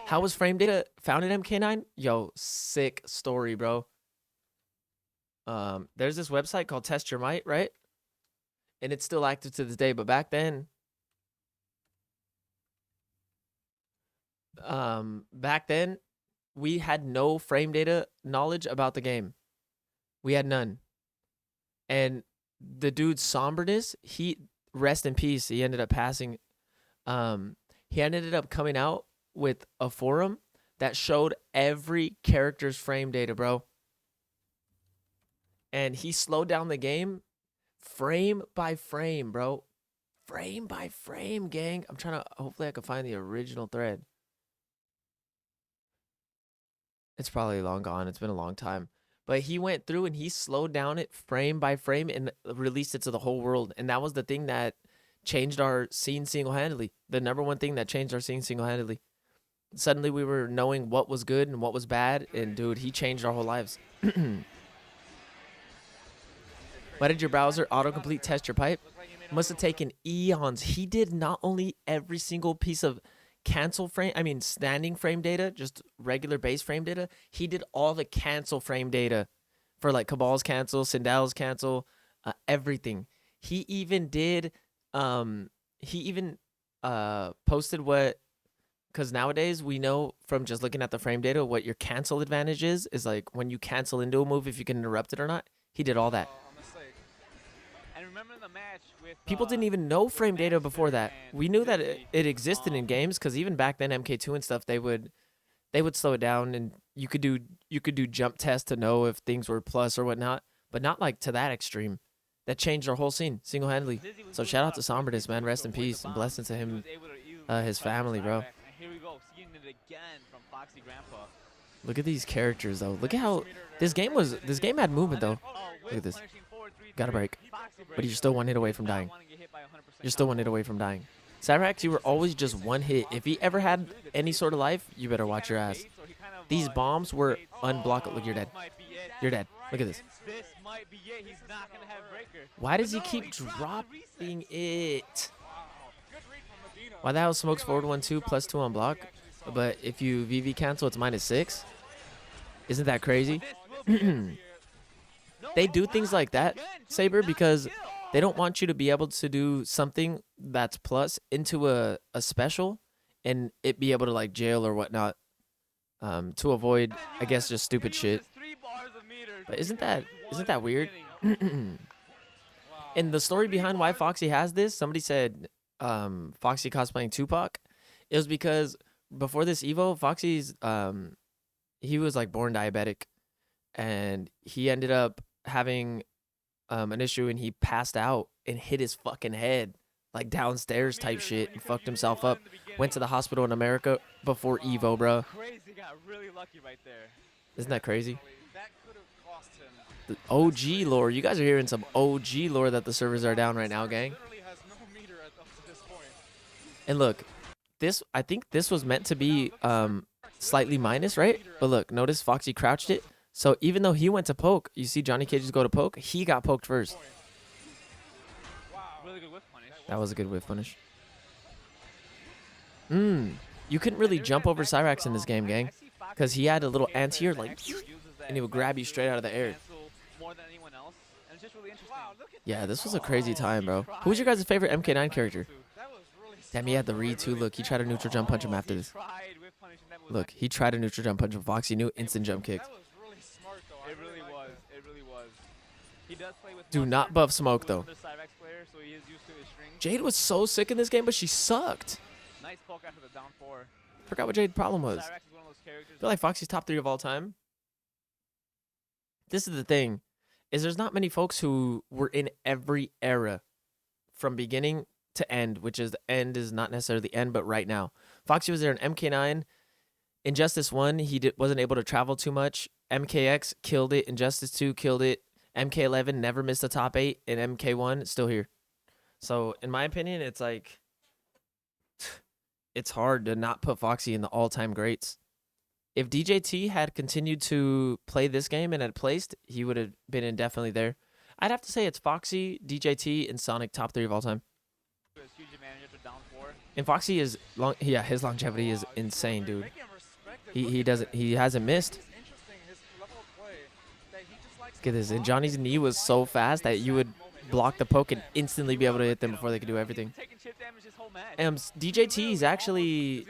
How was frame data found in MK9? Yo, sick story, bro. There's this website called Test Your Might, right? And it's still active to this day. But back then, we had no frame data knowledge about the game. We had none. And the dude's somberness, he rest in peace. He ended up passing. He ended up coming out with a forum that showed every character's frame data, bro. And he slowed down the game frame by frame, bro. Frame by frame, gang. I'm trying to, hopefully I can find the original thread. It's probably long gone. It's been a long time. But he went through and he slowed down it frame by frame and released it to the whole world. And that was the thing that changed our scene single-handedly. The number one thing that changed our scene single-handedly. Suddenly we were knowing what was good and what was bad. And, dude, he changed our whole lives. Why did your browser autocomplete test your pipe? Must have taken eons. He did not only every single piece of standing frame data, just regular base frame data. He did all the cancel frame data for like Cabal's cancel, Sindal's cancel, everything. He even did, posted what, because nowadays we know from just looking at the frame data what your cancel advantage is like when you cancel into a move, if you can interrupt it or not. He did all that. People didn't even know frame data before that. We knew that it existed in games because even back then, MK2 and stuff, they would slow it down and you could do jump tests to know if things were plus or whatnot, but not like to that extreme. That changed our whole scene single-handedly. So shout out to Somberness, man. Rest in peace and blessings to him, his family, bro. Look at these characters though. Look at how this game had movement though. Look at this. Got a break. But you're still 1 hit away from dying. You're still 1 hit away from dying. Cyrax, you were always just 1 hit. If he ever had any sort of life, you better watch your ass. These bombs were unblockable. Look, you're dead. You're dead. Look at this. Why does he keep dropping it? Why the hell smokes forward 1-2 +2 on block? But if you VV cancel, it's -6. Isn't that crazy? They do things like that, Saber, because they don't want you to be able to do something that's plus into a special and it be able to like jail or whatnot, to avoid, I guess, just stupid shit. But isn't that weird? And the story behind why Foxy has this, somebody said Foxy cosplaying Tupac. It was because before this Evo, Foxy's he was like born diabetic and he ended up having an issue and he passed out and hit his fucking head like downstairs type shit and fucked himself up. Went to the hospital in America before Evo, bro. Isn't that crazy? The OG lore. You guys are hearing some OG lore that the servers are down right now, gang. And look, I think this was meant to be slightly minus, right? But look, notice Foxy crouched it. So even though he went to poke, you see Johnny Cage's go to poke, he got poked first. That was a good whiff punish. You couldn't really jump over Cyrax in this game, gang. Because he had a little anti-air, like, and he would grab you straight out of the air. Yeah, this was a crazy time, bro. Who was your guys' favorite MK9 character? Damn, he had the read too. Look, he tried to neutral jump punch him after this. Look, he tried to neutral jump punch him. Foxy knew, instant jump kick. It really was. He does play with Do not buff smoke though. Jade was so sick in this game, but she sucked. Nice poke after the down 4. Forgot what Jade's problem was. I feel like Foxy's top 3 of all time. This is the thing, is there's not many folks who were in every era from beginning to end, which is the end is not necessarily the end, but right now. Foxy was there in MK9. Injustice 1, he wasn't able to travel too much. MKX killed it. Injustice 2 killed it. MK11 never missed the top 8. And MK1 still here. So, in my opinion, it's like, it's hard to not put Foxy in the all-time greats. If DJT had continued to play this game and had placed, he would have been indefinitely there. I'd have to say it's Foxy, DJT, and Sonic top 3 of all time. And Foxy is his longevity is insane, dude. He hasn't missed. It's interesting his level of play that he just likes Look at to this. And block Johnny's knee was so fast that you would block the poke and instantly be able to hit them before they could do everything. Taking chip damage this whole match. And DJT is actually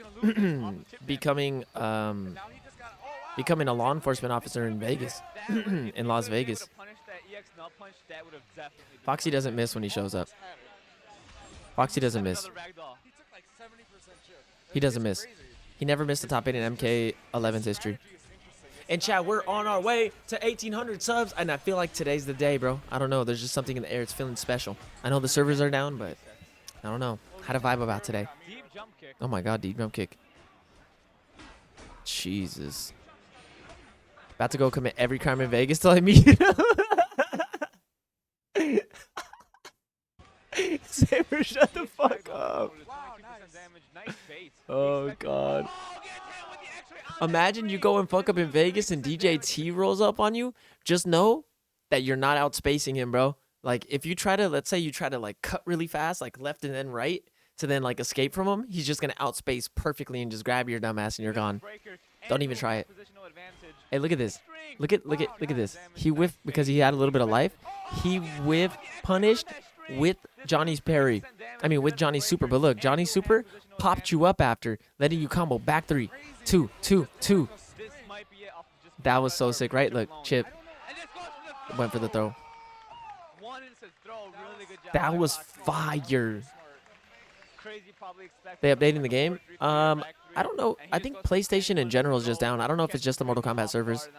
becoming becoming a law enforcement officer in Vegas, in Las Vegas. Foxy doesn't miss when he shows up. Foxy doesn't miss. He took like 70% chip. He doesn't miss. He never missed the top 8 in MK11's history. And Chad, we're on our way to 1,800 subs, and I feel like today's the day, bro. I don't know. There's just something in the air. It's feeling special. I know the servers are down, but I don't know. Had a vibe about today. Oh my God, deep jump kick. Jesus. About to go commit every crime in Vegas till I meet him. Saber, shut the fuck up. Oh, God. Imagine you go and fuck up in Vegas and DJ T rolls up on you. Just know that you're not outspacing him, bro. Like, if you try to, let's say you try to, like, cut really fast, like, left and then right, to then, like, escape from him, he's just going to outspace perfectly and just grab your dumb ass and you're gone. Don't even try it. Hey, look at this. Look at this. He whiffed because he had a little bit of life. He whiff punished with Johnny's parry. I mean, with Johnny's super. But look, Johnny's super popped you up after, letting you combo back 3, 2, 2, 2. That was so sick, right? Look, Chip went for the throw. That was fire. They updating the game? I don't know. I think PlayStation in general is just down. I don't know if it's just the Mortal Kombat servers.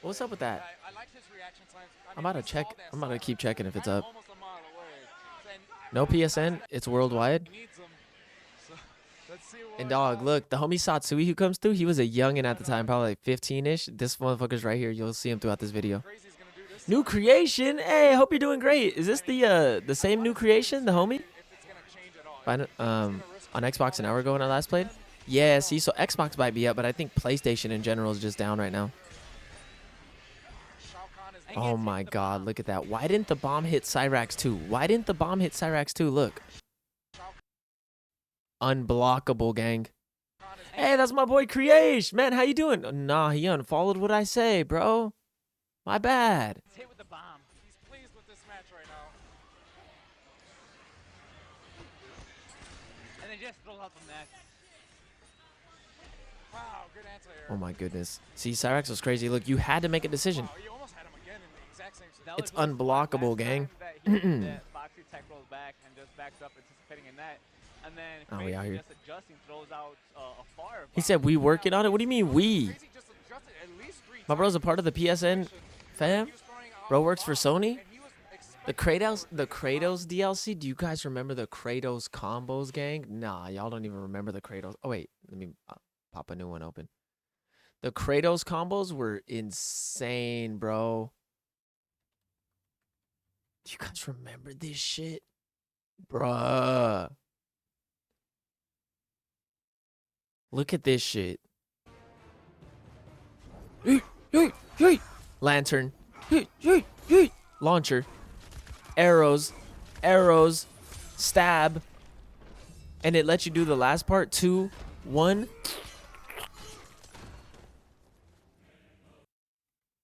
What's up with that? I'm about to check. I'm about to keep checking if it's up. No PSN. It's worldwide. And dog, look, the homie Satsui who comes through, he was a youngin' at the time, probably like 15-ish. This motherfucker's right here. You'll see him throughout this video. New creation. Hey, I hope you're doing great. Is this the same new creation, the homie? On Xbox an hour ago when I last played? Yeah, see, so Xbox might be up, but I think PlayStation in general is just down right now. Oh my God, look at that. Why didn't the bomb hit Cyrax 2? Why didn't the bomb hit Cyrax 2? Look. Unblockable, gang. Hey, that's my boy Creation. Man, how you doing? Nah, he unfollowed what I say, bro. My bad. Hit with the bomb. He's pleased with this match right now. And then just throw out the net. Wow, good answer here. Oh my goodness. See, Cyrax was crazy. Look, you had to make a decision. Oh, you almost had him again in the exact same situation. It's unblockable, gang. Foxy tech rolls back and just backs up, anticipating a net. And then we out here. just adjusting, throws out a fire. He said we working on it. What do you mean we? Crazy just adjusted at least 3 My bro's a part of the PSN fam. Bro works for Sony. The Kratos DLC. Do you guys remember the Kratos combos, gang? Nah, y'all don't even remember the Kratos. Oh wait, let me pop a new one open. The Kratos combos were insane, bro. Do you guys remember this shit? Bruh. Look at this shit. Lantern. Launcher. Arrows. Stab. And it lets you do the last part. 2, 1.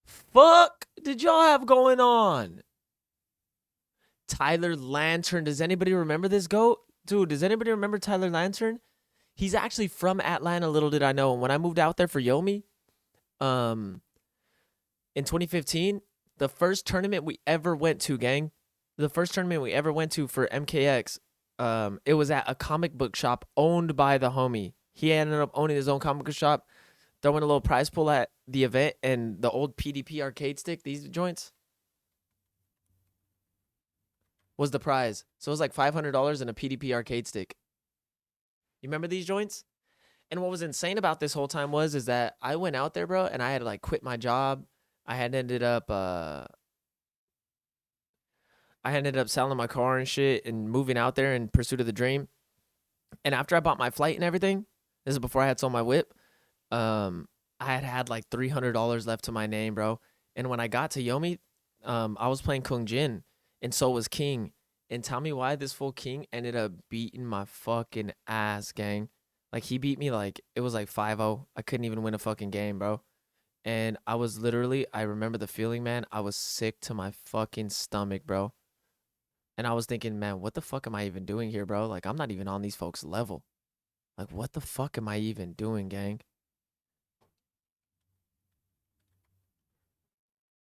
Fuck did y'all have going on? Tyler Lantern. Does anybody remember this goat? Dude, does anybody remember Tyler Lantern? He's actually from Atlanta, little did I know. And when I moved out there for Yomi, in 2015, the first tournament we ever went to, gang, the first tournament we ever went to for MKX, it was at a comic book shop owned by the homie. He ended up owning his own comic book shop, throwing a little prize pool at the event, and the old PDP arcade stick, these joints, was the prize. So it was like $500 and a PDP arcade stick. You remember these joints? And what was insane about this whole time is that I went out there, bro, and I had to like quit my job. I had ended up selling my car and shit and moving out there in pursuit of the dream. And after I bought my flight and everything, this is before I had sold my whip, I had like $300 left to my name, bro. And when I got to Yomi, I was playing Kung Jin, and so was King. And tell me why this fool King ended up beating my fucking ass, gang. Like he beat me like it was like 5-0. I couldn't even win a fucking game, bro. And I was literally, I remember the feeling, man. I was sick to my fucking stomach, bro. And I was thinking, man, what the fuck am I even doing here, bro? Like I'm not even on these folks' level. Like what the fuck am I even doing, gang?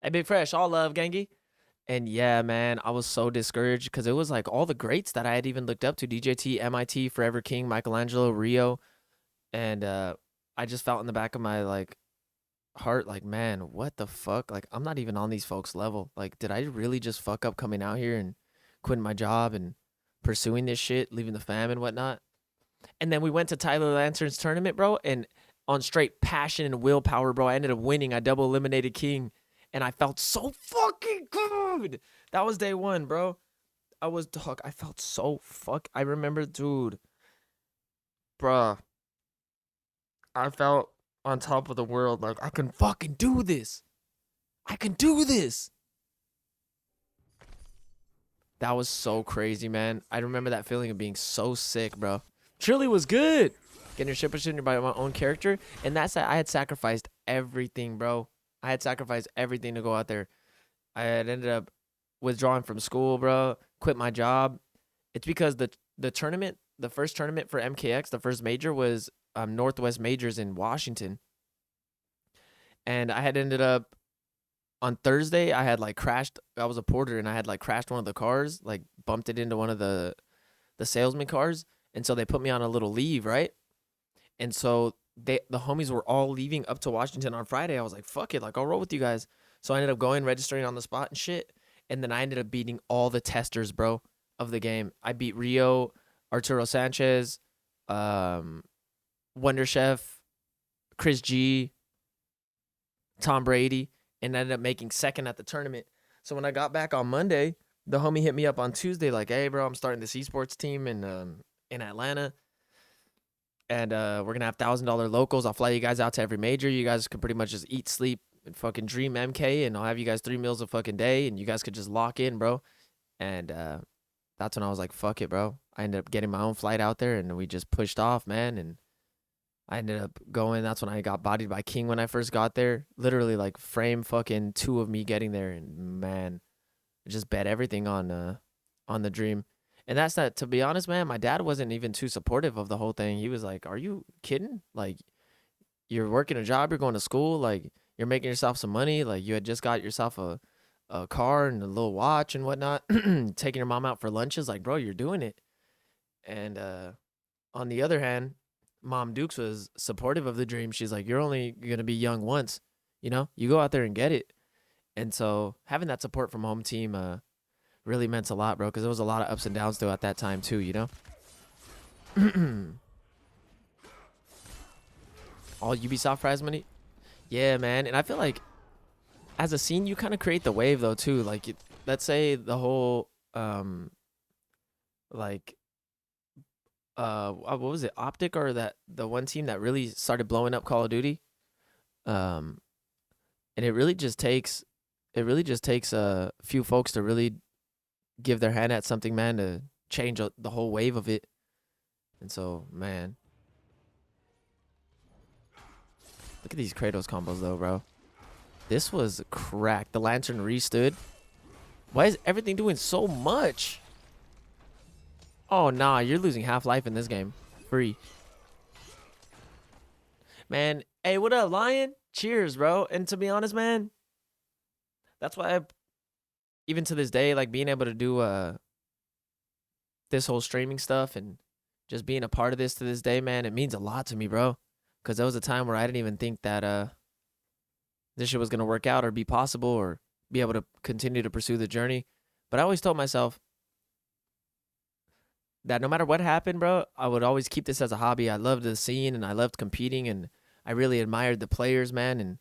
Hey, Big Fresh, all love, gangy. And yeah, man, I was so discouraged because it was like all the greats that I had even looked up to: DJT, MIT, Forever King, Michelangelo, Rio, and I just felt in the back of my like heart, like, man, what the fuck? Like, I'm not even on these folks' level. Like, did I really just fuck up coming out here and quitting my job and pursuing this shit, leaving the fam and whatnot? And then we went to Tyler Lantern's tournament, bro, and on straight passion and willpower, bro, I ended up winning. I double eliminated King, and I felt so fucking good. That was day one, bro. I felt so I remember, dude, bruh, I felt on top of the world. Like, I can fucking do this. I can do this. That was so crazy, man. I remember that feeling of being so sick, bro. Truly was good. Getting your ship position by my own character. And that's that I had sacrificed everything, bro. I had sacrificed everything to go out there. I had ended up withdrawing from school, bro. Quit my job. It's because the tournament, the first tournament for MKX, the first major was Northwest Majors in Washington. And I had ended up on Thursday, I had like crashed. I was a porter and I had like crashed one of the cars, like bumped it into one of the salesman cars. And so they put me on a little leave, right? And so the homies were all leaving up to Washington on Friday. I was like, fuck it, like I'll roll with you guys. So I ended up going, registering on the spot and shit. And then I ended up beating all the testers, bro, of the game. I beat Rio, Arturo Sanchez, Wonder Chef, Chris G, Tom Brady, and ended up making second at the tournament. So when I got back on Monday, the homie hit me up on Tuesday like, hey, bro, I'm starting this esports team in Atlanta. And we're going to have $1,000 locals. I'll fly you guys out to every major. You guys can pretty much just eat, sleep, and fucking dream MK. And I'll have you guys 3 meals a fucking day. And you guys could just lock in, bro. And that's when I was like, fuck it, bro. I ended up getting my own flight out there. And we just pushed off, man. And I ended up going. That's when I got bodied by King when I first got there. Literally, like, frame fucking 2 of me getting there. And, man, I just bet everything on the dream. And that's that. To be honest, man, my dad wasn't even too supportive of the whole thing. He was like, are you kidding? Like, you're working a job, you're going to school, like, you're making yourself some money. Like, you had just got yourself a car and a little watch and whatnot, taking your mom out for lunches. Like, bro, you're doing it. And on the other hand, Mom Dukes was supportive of the dream. She's like, you're only going to be young once. You know, you go out there and get it. And so having that support from home team really meant a lot, bro, because there was a lot of ups and downs throughout that time too, you know? All Ubisoft prize money? Yeah, man. And I feel like as a scene, you kind of create the wave, though, too. Like, let's say the whole, like, what was it, Optic, or the one team that really started blowing up Call of Duty? And it really just takes a few folks to really give their hand at something, man, to change the whole wave of it. And so, man, look at these Kratos combos, though, bro. This was cracked. The Lantern restood. Why is everything doing so much? Oh, nah, you're losing half life in this game. Free. Man, hey, what up, Lion? Cheers, bro. And to be honest, man, that's why even to this day, like, being able to do this whole streaming stuff and just being a part of this to this day, man, it means a lot to me, bro. Because there was a time where I didn't even think that this shit was going to work out or be possible or be able to continue to pursue the journey. But I always told myself that no matter what happened, bro, I would always keep this as a hobby. I loved the scene and I loved competing and I really admired the players, man. And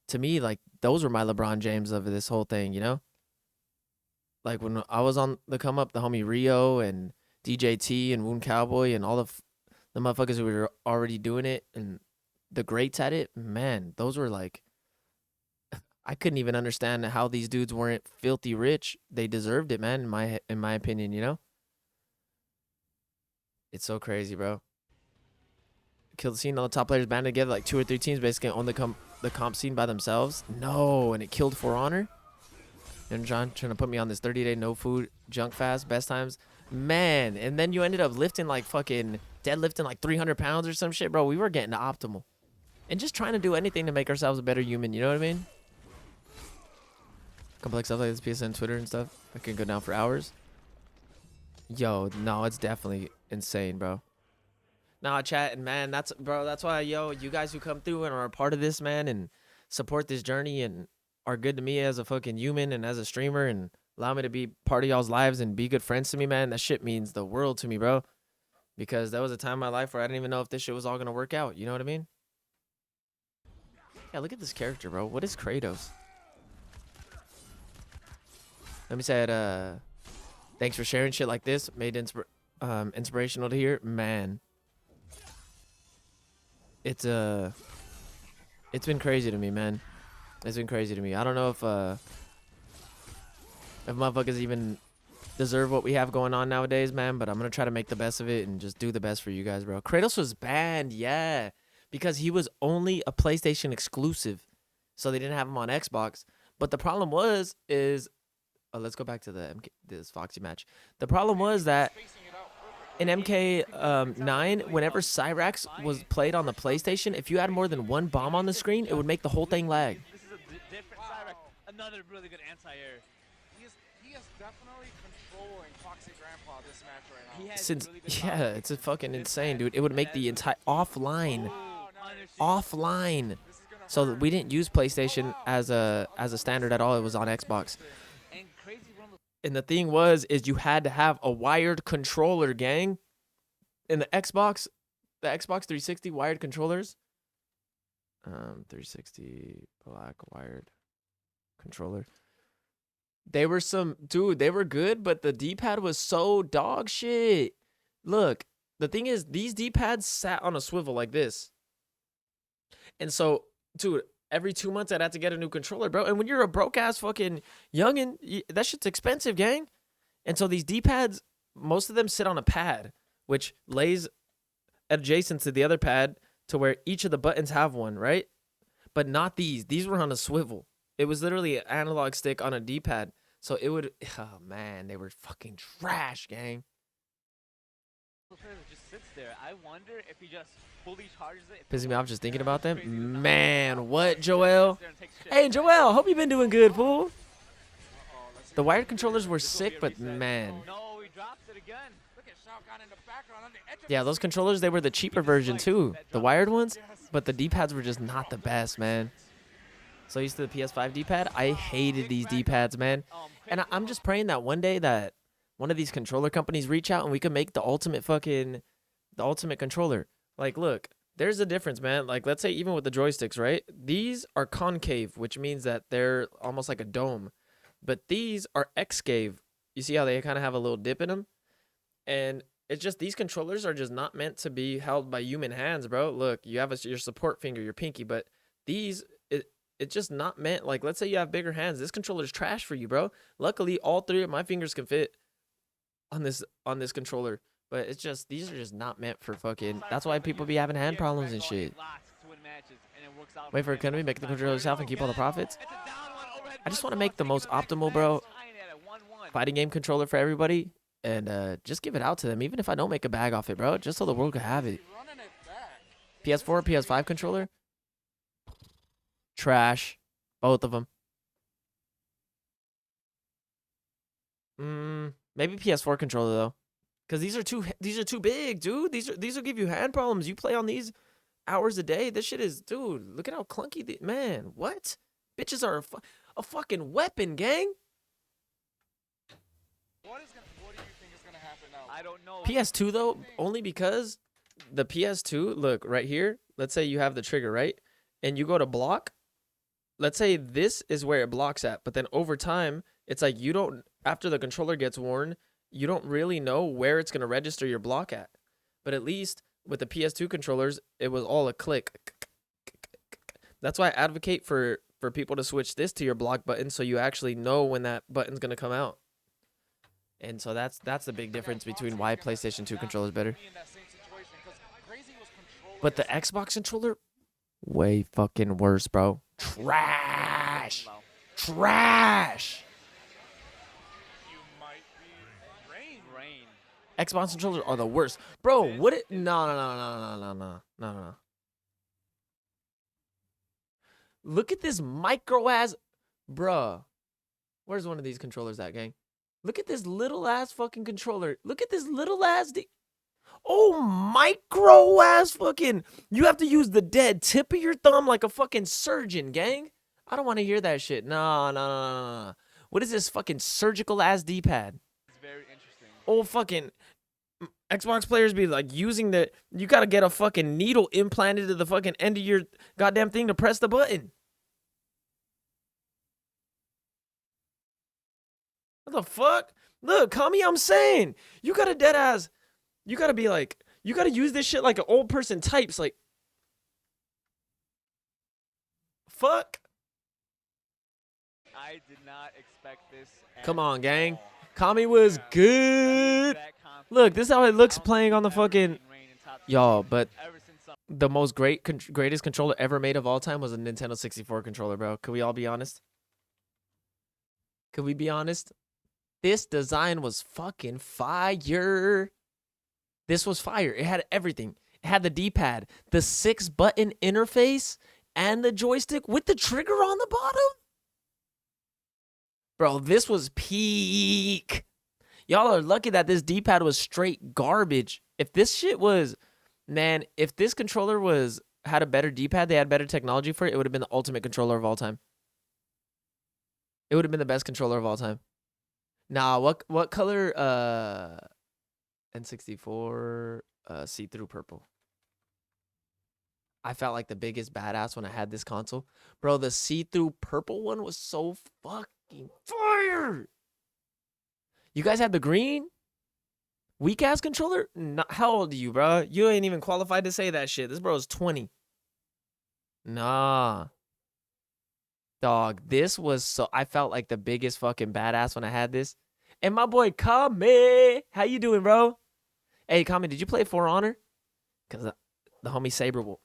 to me, like, those were my LeBron James of this whole thing, you know? Like, when I was on the come up, the homie Rio and DJT and Wound Cowboy and all the motherfuckers who were already doing it and the greats at it, man, those were like, I couldn't even understand how these dudes weren't filthy rich. They deserved it, man, in my opinion, you know? It's so crazy, bro. kill the scene. All the top players band together, like 2 or 3 teams, basically own the comp scene by themselves. No, and it killed For Honor. And John trying to put me on this 30-day no food junk fast, best times. Man, and then you ended up lifting like fucking deadlifting like 300 pounds or some shit, bro. We were getting to optimal. And just trying to do anything to make ourselves a better human, you know what I mean? Complex stuff like this, PSN, Twitter and stuff. I can go down for hours. Yo, no, it's definitely insane, bro. Nah, chat, and man, that's why, yo, you guys who come through and are a part of this, man, and support this journey and are good to me as a fucking human and as a streamer and allow me to be part of y'all's lives and be good friends to me, man. That shit means the world to me, bro. Because there was a time in my life where I didn't even know if this shit was all gonna work out. You know what I mean? Yeah, look at this character, bro. What is Kratos? Let me say it, thanks for sharing shit like this. Made inspirational to hear. Man. It's been crazy to me, man. It's been crazy to me. I don't know if motherfuckers even deserve what we have going on nowadays, man, but I'm gonna try to make the best of it and just do the best for you guys, bro. Kratos was banned, yeah, because he was only a PlayStation exclusive, so they didn't have him on Xbox. But the problem is let's go back to this Foxy match. The problem was that in MK9, whenever Cyrax was played on the PlayStation, if you had more than one bomb on the screen, it would make the whole thing lag. This is a different Cyrax. Another really good anti-air. He is definitely controlling Foxy Grandpa this match right now. He has Since really good yeah, it's a fucking insane, dude. It would make the entire offline. So that we didn't use PlayStation as a standard at all. It was on Xbox. And crazy one was And the thing is you had to have a wired controller, gang. In the Xbox 360 wired controllers. 360 black wired controller. They were they were good, but the D-pad was so dog shit. Look, the thing is, these D-pads sat on a swivel like this. And so, dude, every 2 months I'd have to get a new controller, bro. And when you're a broke-ass fucking youngin', that shit's expensive, gang. And so these D-pads, most of them sit on a pad, which lays adjacent to the other pad to where each of the buttons have one, right? But not these. These were on a swivel. It was literally an analog stick on a D-pad. So it would, oh man, they were fucking trash, gang. just sits there. I wonder if he just fully charges it. Pissing me off just thinking about them. Man, what, Joel? Hey, Joel, hope you've been doing good, fool. The wired controllers were sick, but man. No, he drops it again. Look at Shao Kahn in the background on the edge of Yeah, those controllers, they were the cheaper version too. The wired ones, but the D-pads were just not the best, man. So used to the PS5 D-pad. I hated these D-pads, man. And I'm just praying that one day that one of these controller companies reach out and we can make the ultimate controller. Like, look, there's a difference, man. Like, let's say even with the joysticks, right? These are concave, which means that they're almost like a dome. But these are excave. You see how they kind of have a little dip in them? And it's just these controllers are just not meant to be held by human hands, bro. Look, you have your support finger, your pinky, but these, it's just not meant. Like, let's say you have bigger hands. This controller's trash for you, bro. Luckily, all 3 of my fingers can fit on this controller. But it's just, these are just not meant for fucking, that's why people be having hand problems and shit. Wait for Economy, make the controller yourself and keep all the profits. I just want to make the most optimal, bro, fighting game controller for everybody. And just give it out to them, even if I don't make a bag off it, bro. Just so the world can have it. PS4, PS5 controller? Trash. Both of them. Maybe PS4 controller though, because these are too big, dude. These will give you hand problems. You play on these hours a day. This shit is, dude. Look at how clunky. Man, what? Bitches are a fucking weapon, gang. What do you think is gonna happen now? I don't know. PS2 though, only because the PS2. Look right here. Let's say you have the trigger, right, and you go to block. Let's say this is where it blocks at, but then over time, it's like you don't, after the controller gets worn, you don't really know where it's going to register your block at. But at least with the PS2 controllers, it was all a click. That's why I advocate for people to switch this to your block button so you actually know when that button's going to come out. And so that's the big difference between why PlayStation 2 controller is better. In that same situation, because Crazy was controlling But the Xbox controller, way fucking worse, bro. Trash. Low. Trash. You might be rain. Rain. Xbox controllers are the worst. Bro, what it no. Look at this micro ass bruh. Where's one of these controllers at, gang? Look at this little ass fucking controller. Look at this little ass oh, micro ass fucking. You have to use the dead tip of your thumb like a fucking surgeon, gang. I don't want to hear that shit. No. What is this fucking surgical ass D-pad? It's very interesting. Oh, fucking Xbox players be like using the. You gotta get a fucking needle implanted to the fucking end of your goddamn thing to press the button. What the fuck? Look, Kami, I'm saying. You gotta dead ass. You gotta be like. You gotta use this shit like an old person types. Like. Fuck. I did not expect this. Come at on, gang. all. Kami was good. That confidence. Look, this is how it looks I don't playing think on the we've ever fucking. seen rain in top Y'all, 16 but ever since some- the most greatest controller ever made of all time was a Nintendo 64 controller, bro. Could we all be honest? Could we be honest? This design was fucking fire. This was fire. It had everything. It had the D-pad, the 6-button interface, and the joystick with the trigger on the bottom. Bro, this was peak. Y'all are lucky that this D-pad was straight garbage. If this shit was, man, if this controller had a better D-pad, they had better technology for it, it would have been the ultimate controller of all time. It would have been the best controller of all time. Nah, what color N64 see-through purple. I felt like the biggest badass when I had this console. Bro, the see-through purple one was so fucking fire. You guys have the green? Weak ass controller? How old are you, bro? You ain't even qualified to say that shit. This bro's 20. Nah. Dog, this was so. I felt like the biggest fucking badass when I had this. And my boy Kame, how you doing, bro? Hey, Kame, did you play For Honor? Because the homie Saber will.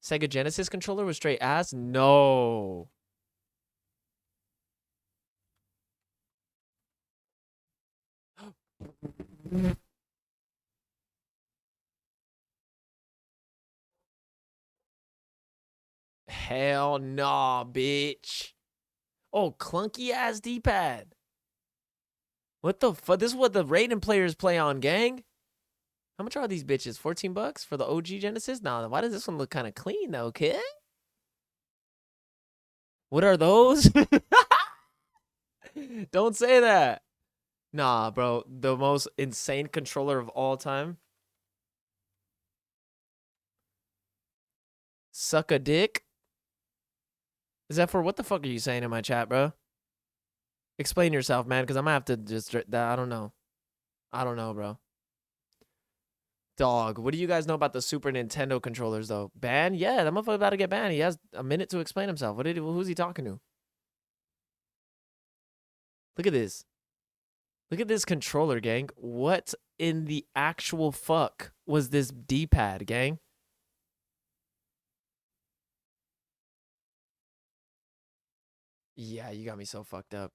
Sega Genesis controller was straight ass? No. Hell nah, bitch. Oh, clunky ass D-pad. What the fuck? This is what the Raiden players play on, gang. How much are these bitches? $14 for the OG Genesis? Nah, why does this one look kind of clean though, kid? What are those? Don't say that. Nah, bro. The most insane controller of all time. Suck a dick? Is that for what the fuck are you saying in my chat, bro? Explain yourself, man, because I'm gonna have to just. I don't know. I don't know, bro. Dog, what do you guys know about the Super Nintendo controllers, though? Banned? Yeah, that motherfucker about to get banned. He has a minute to explain himself. Who's he talking to? Look at this. Look at this controller, gang. What in the actual fuck was this D-pad, gang? Yeah, you got me so fucked up.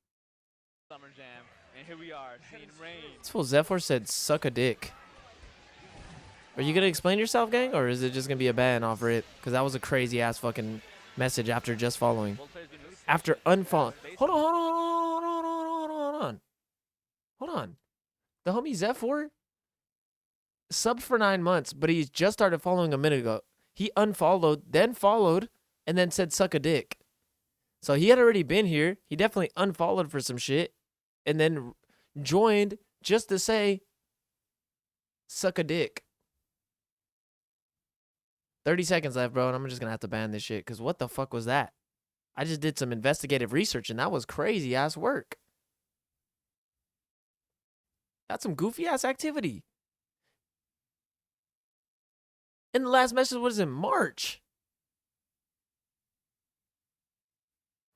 Summer Jam, and here we are seeing rain. This fool Zephyr said, suck a dick. Are you going to explain yourself, gang? Or is it just going to be a ban off it? Because that was a crazy-ass fucking message after just following. After unfollowing. Hold on. The homie Zephyr subbed for 9 months, but he's just started following a minute ago. He unfollowed, then followed, and then said suck a dick. So he had already been here. He definitely unfollowed for some shit, and then joined just to say suck a dick. 30 seconds left, bro, and I'm just going to have to ban this shit, because what the fuck was that? I just did some investigative research, and that was crazy-ass work. That's some goofy-ass activity. And the last message was in March.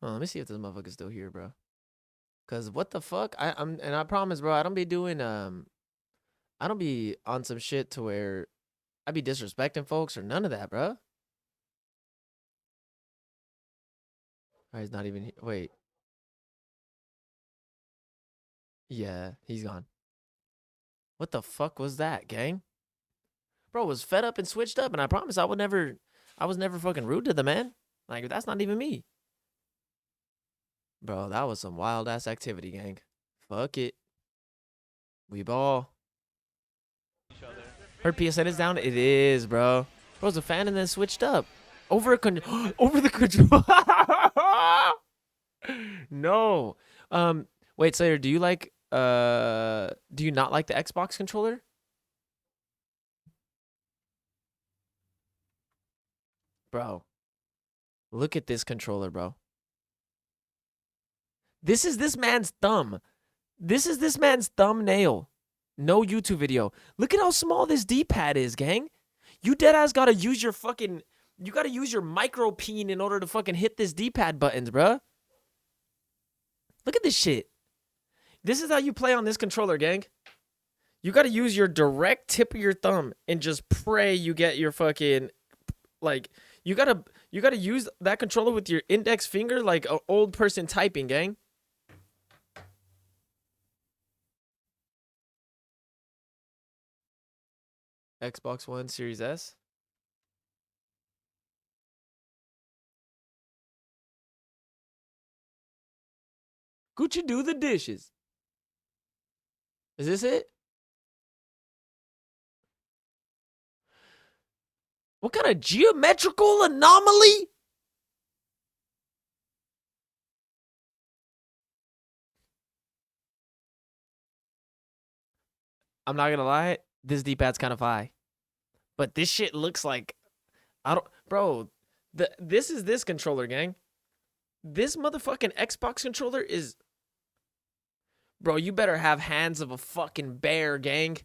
Let me see if this motherfucker's still here, bro. Cause what the fuck? I promise, bro, I don't be doing I don't be on some shit to where I be disrespecting folks or none of that, bro. Oh, he's not even. Wait. Yeah, he's gone. What the fuck was that, gang? Bro was fed up and switched up, and I promise I was never fucking rude to the man. Like, that's not even me. Bro, that was some wild ass activity, gang. Fuck it. We ball. Her PSN is down? It is, bro. Bro's a fan and then switched up. Over over the control. No. Wait, Slayer, do you not like the Xbox controller? Bro. Look at this controller, bro. This is this man's thumb. This is this man's thumbnail. No YouTube video. Look at how small this D-pad is, gang. You deadass gotta use your fucking... You gotta use your micro peen in order to fucking hit this D-pad buttons, bruh. Look at this shit. This is how you play on this controller, gang. You gotta use your direct tip of your thumb and just pray you get your fucking... Like, you gotta use that controller with your index finger like an old person typing, gang. Xbox One Series S. Gucci do the dishes. Is this it? What kind of geometrical anomaly? I'm not gonna lie, this D-pad's kind of high. But this shit looks like... Bro, this is this controller, gang. This motherfucking Xbox controller is... Bro, you better have hands of a fucking bear, gang.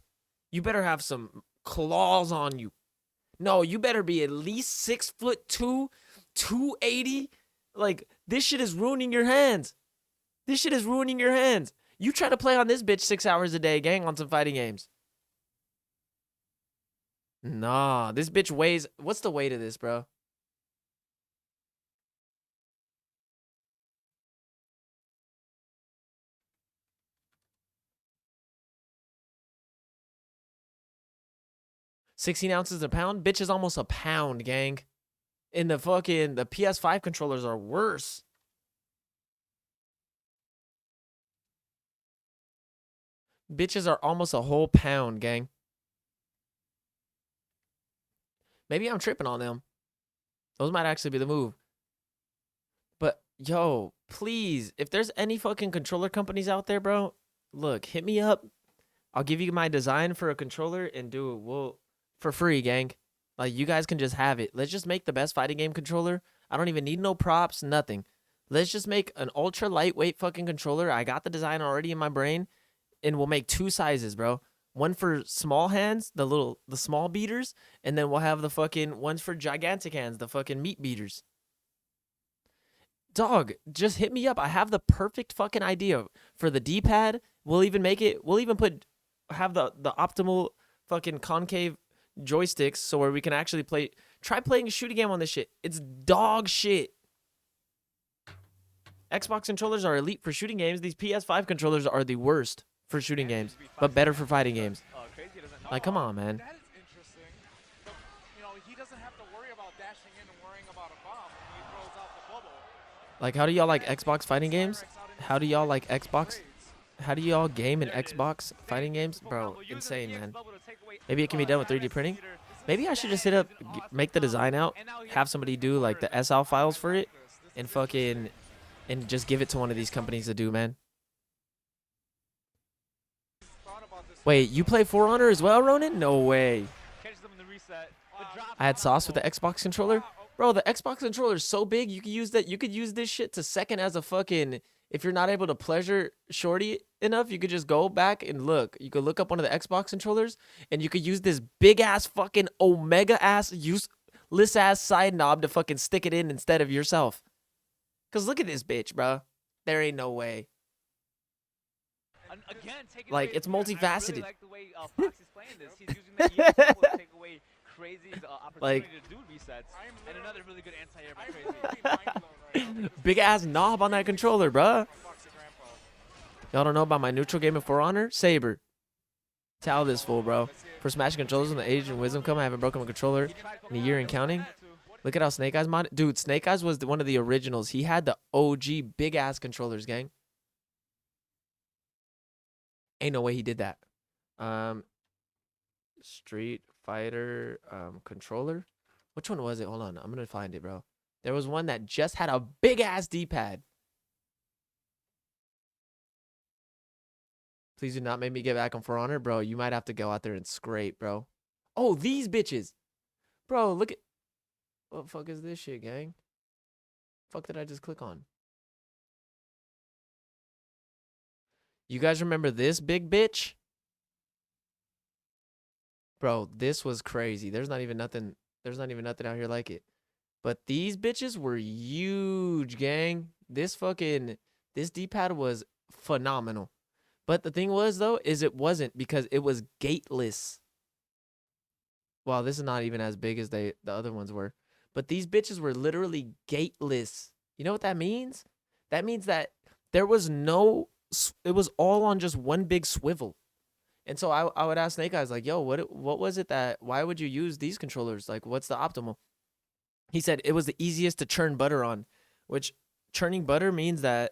You better have some claws on you. No, you better be at least 6'2", 280. Like, this shit is ruining your hands. This shit is ruining your hands. You try to play on this bitch 6 hours a day, gang, on some fighting games. Nah, this bitch weighs... What's the weight of this, bro? $16 ounces a pound? Bitch is almost a pound, gang. And the PS5 controllers are worse. Bitches are almost a whole pound, gang. Maybe I'm tripping on them. Those might actually be the move. But, yo, please, if there's any fucking controller companies out there, bro, look, hit me up. I'll give you my design for a controller and do it for free, gang. Like, you guys can just have it. Let's just make the best fighting game controller. I don't even need no props, nothing. Let's just make an ultra lightweight fucking controller. I got the design already in my brain. And we'll make 2 sizes, bro. One for small hands, the small beaters, and then we'll have the fucking ones for gigantic hands, the fucking meat beaters. Dog, just hit me up. I have the perfect fucking idea for the D-pad. We'll even have the optimal fucking concave joysticks so where we can actually try playing a shooting game on this shit. It's dog shit. Xbox controllers are elite for shooting games. These PS5 controllers are the worst for shooting games, but better for fighting games. Like, come on, man. That is interesting. But, he doesn't have to worry about dashing in and worrying about a bomb when he throws out the bubble. Like, how do y'all like Xbox fighting games? How do y'all like Xbox? How do y'all game in Xbox fighting games? Bro, insane, man. Maybe it can be done with 3D printing. Maybe I should just make the design out, have somebody do like the SL files for it, and just give it to one of these companies to do, man. Wait, you play For Honor as well, Ronan? No way. I had sauce with the Xbox controller. Bro, the Xbox controller is so big, you could use this shit to second as a fucking... If you're not able to pleasure shorty enough, you could just go back and look. You could look up one of the Xbox controllers, and you could use this big-ass fucking Omega-ass, useless-ass side knob to fucking stick it in instead of yourself. Because look at this bitch, bro. There ain't no way. Again, like, it's multifaceted. I really like the way Fox is playing this. He's using that to take away Crazy's Like- opportunity to do resets. I'm And literally- another really good anti-air by I'm Crazy. literally mind blown right now. Big ass knob on that controller, bruh. Foxy Grandpa. Y'all don't know about my neutral game of For Honor? Saber. Tell this fool, bro. For smashing controllers when the age and wisdom come, I haven't broken a controller in a year and counting. Look at how Snake Eyes modded. Dude, Snake Eyes was one of the originals. He had the OG big ass controllers, gang. Ain't no way he did that. Street Fighter controller. Which one was it? Hold on, I'm gonna find it, bro. There was one that just had a big ass D-pad. Please do not make me get back on For Honor, bro. You might have to go out there and scrape, bro. Oh, these bitches, bro. Look at what the fuck is this shit, gang? Fuck did I just click on? You guys remember this big bitch? Bro, this was crazy. There's not even nothing out here like it. But these bitches were huge, gang. This D-pad was phenomenal. But the thing was though, is it wasn't because it was gateless. Well, this is not even as big as the other ones were. But these bitches were literally gateless. You know what that means? That means that there was no, it was all on just one big swivel. And so I would ask Snake Eyes, like, yo, what was it why would you use these controllers? Like, what's the optimal? He said it was the easiest to churn butter on, which churning butter means that,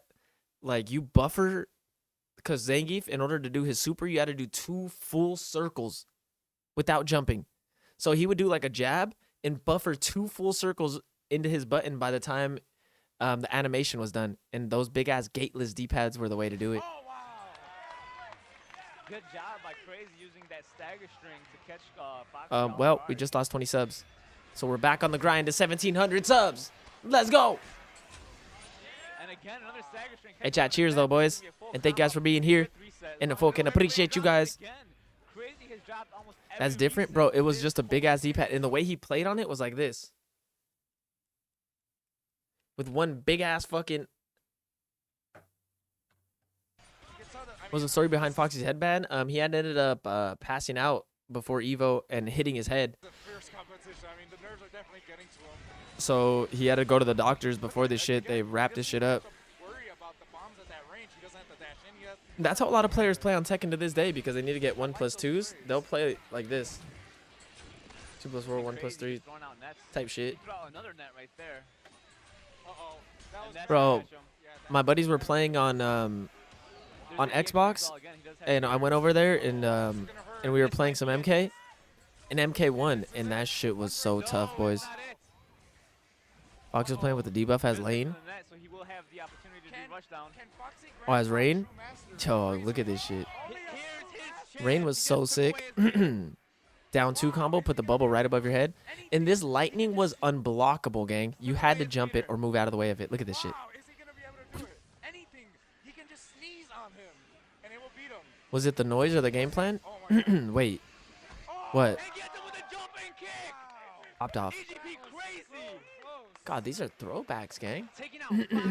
like, you buffer, because Zangief, in order to do his super, you had to do 2 full circles without jumping. So he would do like a jab and buffer 2 full circles into his button by the time the animation was done. And those big ass gateless D-pads were the way to do it. Oh, wow. Good job by Crazy using that stagger string to catch Foxy. Well, we just lost 20 subs. So we're back on the grind to 1,700 subs. Let's go. And again, another stagger string. Hey, chat, cheers, though, boys. And thank you guys for being here. And the folk can appreciate you guys. That's different, bro. It was just a big-ass D-pad. And the way he played on it was like this. With one big-ass fucking... Was the story behind Foxy's headband? He had ended up passing out before Evo and hitting his head. The fierce competition. I mean, the nerves are definitely getting to him. So he had to go to the doctors before this shit. They wrapped this shit up. Worry about the bombs at that range. He doesn't have to dash in yet. That's how a lot of players play on Tekken to this day because they need to get 1+2s. They'll play like this. 2+4, 1+3 type shit. Another net right there. Uh-oh. That was Bro, Yeah, that- my buddies were playing on Xbox, and I went over there and we were playing some MK, and MK won, and that shit was so tough, boys. Fox was playing with the debuff as lane. Can Foxy Oh, as Rain? Grandpa Yo, look at this shit. only a Rain was so sick. Down 2 combo, put the bubble right above your head. And this lightning was unblockable, gang. You had to jump it or move out of the way of it. Look at this shit. Wow, is he gonna be able to do it? Anything. He can just sneeze on him, and it will beat him. Was it the noise or the game plan? Oh my God. Wait, Oh, what? And gets him with a jumping kick. wow. Popped off. EGP Crazy. Close. God, these are throwbacks, gang. Taking out